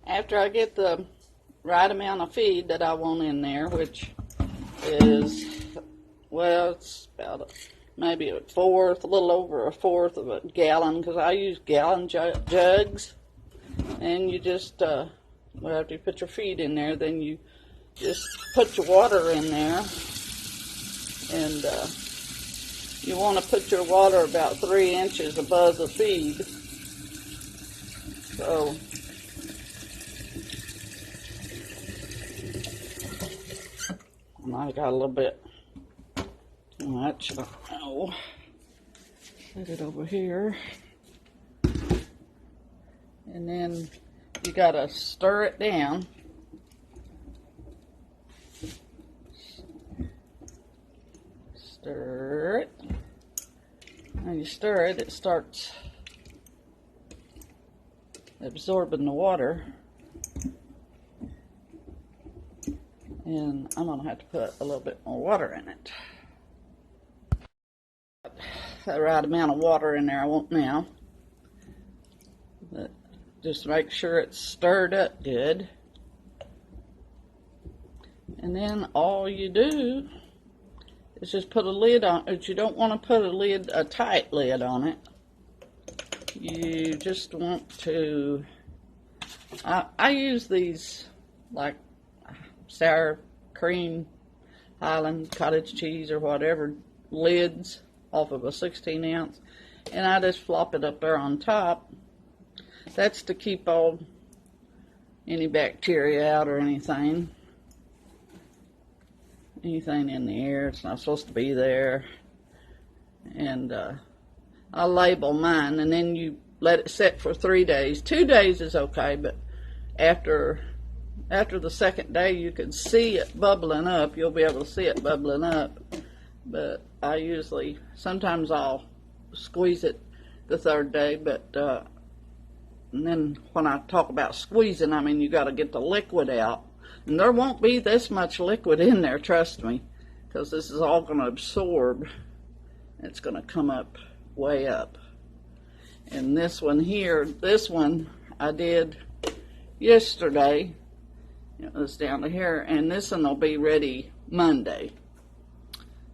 After I get the right amount of feed that I want in there, which is, well, it's about maybe a fourth, a little over a fourth of a gallon, because I use gallon jugs. And you just, well, after you put your feed in there, then you just put your water in there. And you want to put your water about 3 inches above the feed. So I got a little bit too much. Oh, set it over here. And then you gotta stir it down. Stir it. When you stir it, it starts absorbing the water. And I'm going to have to put a little bit more water in it. The right amount of water in there I want now. But just make sure it's stirred up good. And then all you do is just put a lid on it. You don't want to put a tight lid on it. You just want to, I use these like sour cream, Highland cottage cheese or whatever lids off of a 16 ounce, and I just flop it up there on top. That's to keep any bacteria out or anything in the air. It's not supposed to be there. And I label mine, and then you let it set for 3 days. 2 days is okay, but after the second day, you can see it bubbling up. You'll be able to see it bubbling up. But sometimes I'll squeeze it the 3rd day. But and then when I talk about squeezing, I mean you got to get the liquid out. And there won't be this much liquid in there, trust me, because this is all going to absorb. It's going to come up way up. And this one here, I did yesterday. It was down to here, and this one will be ready Monday.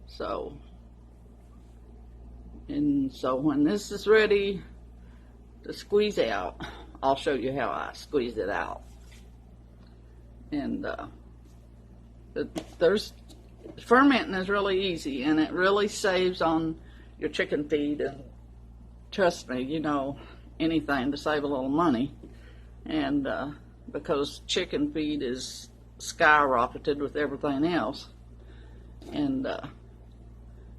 So when this is ready to squeeze out, I'll show you how I squeeze it out. And fermenting is really easy, and it really saves on your chicken feed. And trust me, anything to save a little money. And because chicken feed is skyrocketed with everything else. And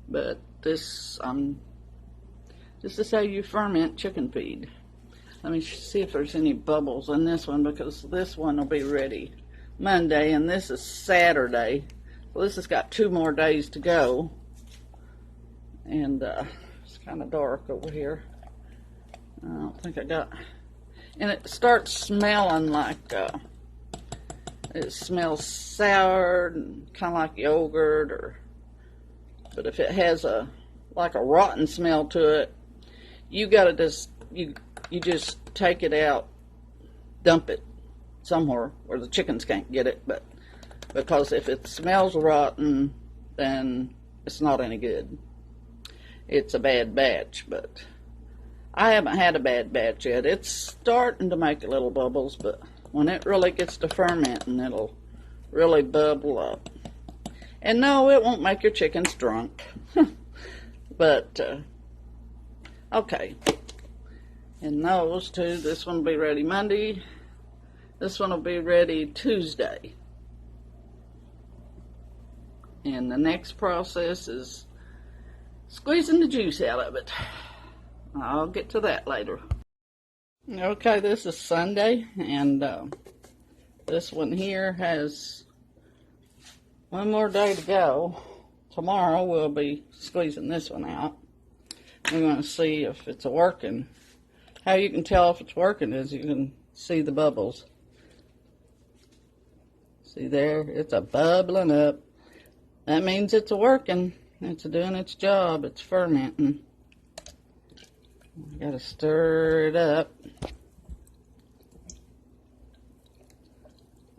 but this just to say you ferment chicken feed. Let me see if there's any bubbles in this one, because this one will be ready Monday, and this is Saturday. Well, this has got 2 more days to go. And it's kind of dark over here. I don't think I got. And it starts smelling like, it smells sour and kind of like yogurt, but if it has like a rotten smell to it, you gotta you just take it out, dump it somewhere where the chickens can't get it. But because if it smells rotten, then it's not any good. It's a bad batch. But I haven't had a bad batch yet. It's starting to make little bubbles, but when it really gets to fermenting, it'll really bubble up. And no, it won't make your chickens drunk. But, okay. And those two, this one will be ready Monday. This one will be ready Tuesday. And the next process is squeezing the juice out of it. I'll get to that later. Okay, this is Sunday, and this one here has 1 more day to go. Tomorrow we'll be squeezing this one out. We're going to see if it's working. How you can tell if it's working is you can see the bubbles. See there? It's a bubbling up. That means it's working. It's doing its job. It's fermenting. You gotta stir it up.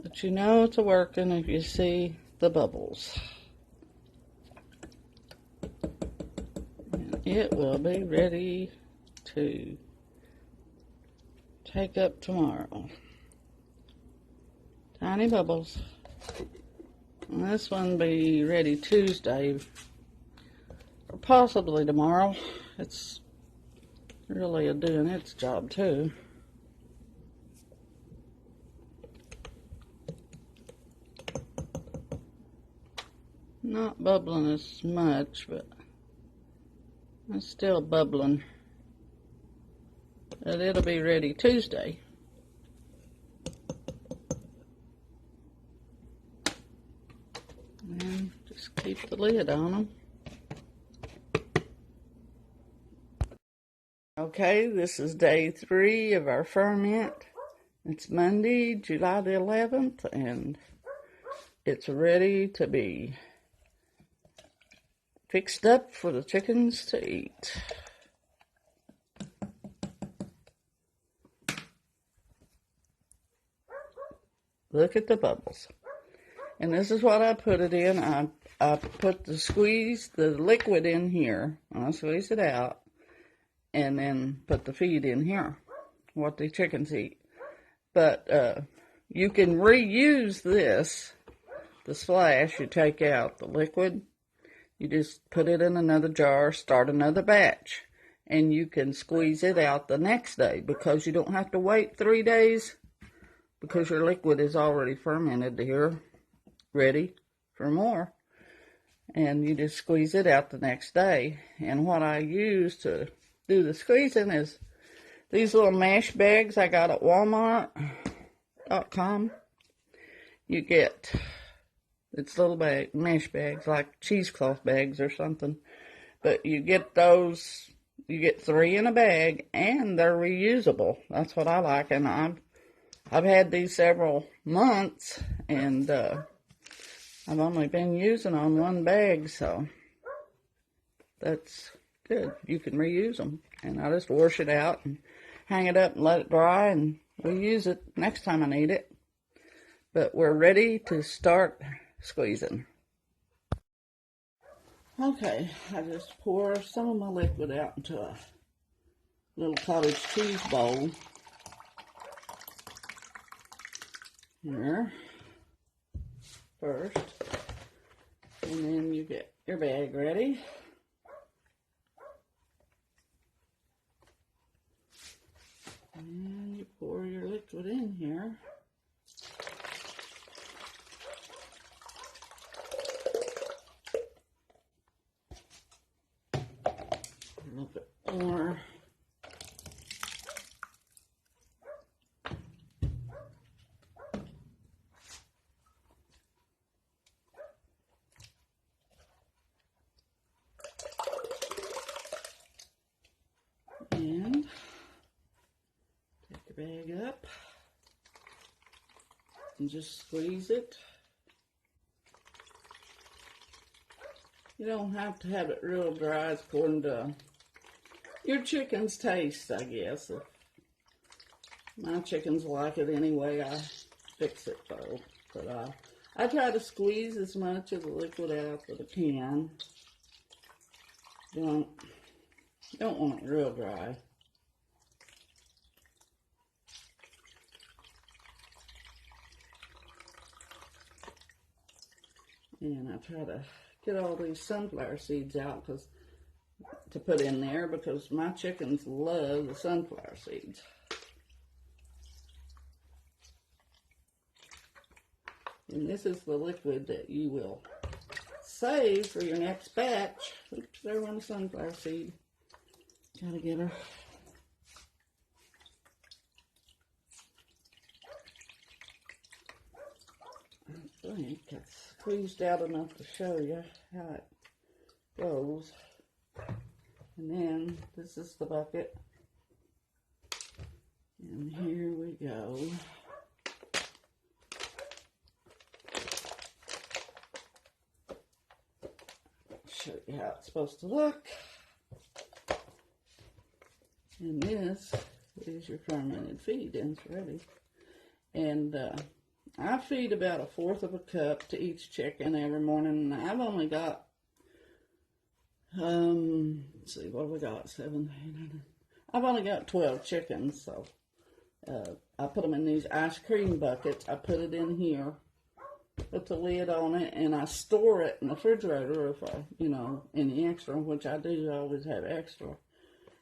But you know it's working if you see the bubbles. And it will be ready to take up tomorrow. Tiny bubbles. And this one will be ready Tuesday or possibly tomorrow. It's really doing its job too. Not bubbling as much, but it's still bubbling. But it'll be ready Tuesday. And just keep the lid on them. Okay, this is day 3 of our ferment. It's Monday, July the 11th, and it's ready to be fixed up for the chickens to eat. Look at the bubbles. And this is what I put it in. I put the liquid in here. I squeeze it out. And then put the feed in here. What the chickens eat. But you can reuse this. The splash, you take out the liquid. You just put it in another jar, start another batch. And you can squeeze it out the next day. Because you don't have to wait 3 days. Because your liquid is already fermented here, ready for more. And you just squeeze it out the next day. And what I use to do the squeezing is these little mash bags I got at Walmart.com. You get, it's little mesh bags, like cheesecloth bags or something. But you get those, you get 3 in a bag, and they're reusable. That's what I like, and I've had these several months, and I've only been using on 1 bag, so that's good. You can reuse them, and I just wash it out and hang it up and let it dry, and reuse it next time I need it. But we're ready to start squeezing. Okay, I just pour some of my liquid out into a little cottage cheese bowl. Here first, and then you get your bag ready. And you pour your liquid in here. A little bit more. And take the bag up and just squeeze it. You don't have to have it real dry. It's according to your chicken's taste, I guess. If my chickens like it anyway, I fix it though. But I try to squeeze as much of the liquid out that I can. Don't want it real dry. And I try to get all these sunflower seeds out to put in there, because my chickens love the sunflower seeds. And this is the liquid that you will save for your next batch. Oops, there went a sunflower seed. Gotta get her. I think it's squeezed out enough to show you how it goes. And then this is the bucket. And here we go. you how it's supposed to look. And this is your fermented feed, and it's ready. And I feed about 1/4 of a cup to each chicken every morning. And I've only got, let's see, what have we got? 7, 8, 9. I've only got 12 chickens, so I put them in these ice cream buckets. I put it in here, put the lid on it, and I store it in the refrigerator if I, any extra, which I do always have extra.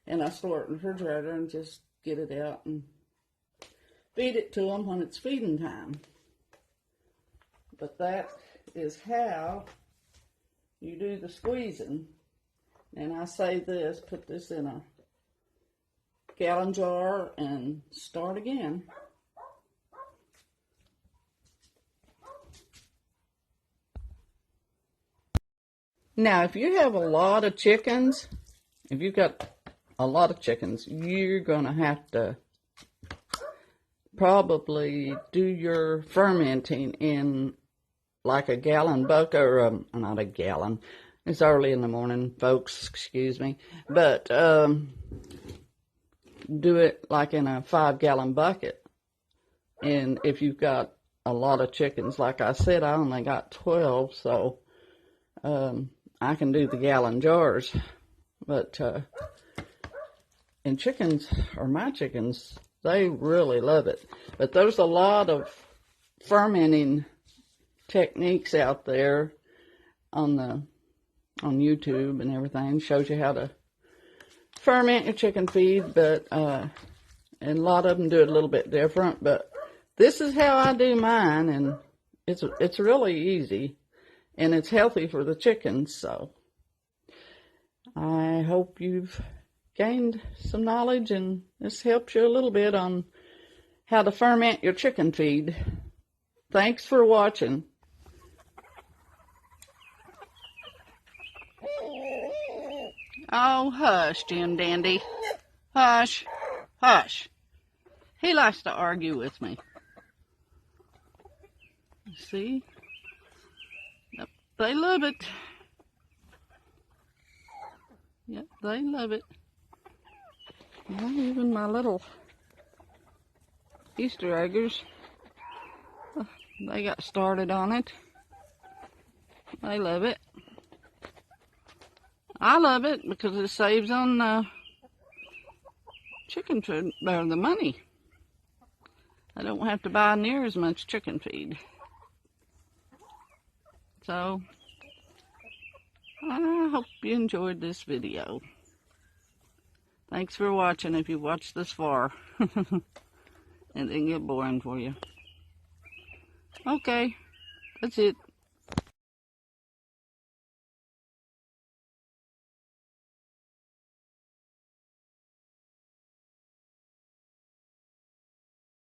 And I store it in the refrigerator and just get it out and feed it to them when it's feeding time. But that is how you do the squeezing. And I say this, put this in a gallon jar and start again. Now, if you have a lot of chickens, if you've got a lot of chickens, you're going to have to probably do your fermenting in like a gallon bucket, or not a gallon. It's early in the morning, folks, excuse me. But do it like in a 5-gallon bucket. And if you've got a lot of chickens, like I said, I only got 12, so I can do the gallon jars. But and chickens, or my chickens, they really love it. But there's a lot of fermenting techniques out there on YouTube and everything. Shows you how to ferment your chicken feed, but and a lot of them do it a little bit different. But this is how I do mine, and it's really easy, and it's healthy for the chickens. So I hope you've gained some knowledge, and this helps you a little bit on how to ferment your chicken feed. Thanks for watching. Oh, hush, Jim Dandy. Hush. Hush. He likes to argue with me. See? Yep, they love it. Yep, they love it. Well, even my little Easter eggers, they got started on it. They love it. I love it because it saves on chicken food, or the money. I don't have to buy near as much chicken feed. So, I hope you enjoyed this video. Thanks for watching if you watched this far. It didn't get boring for you. Okay, that's it.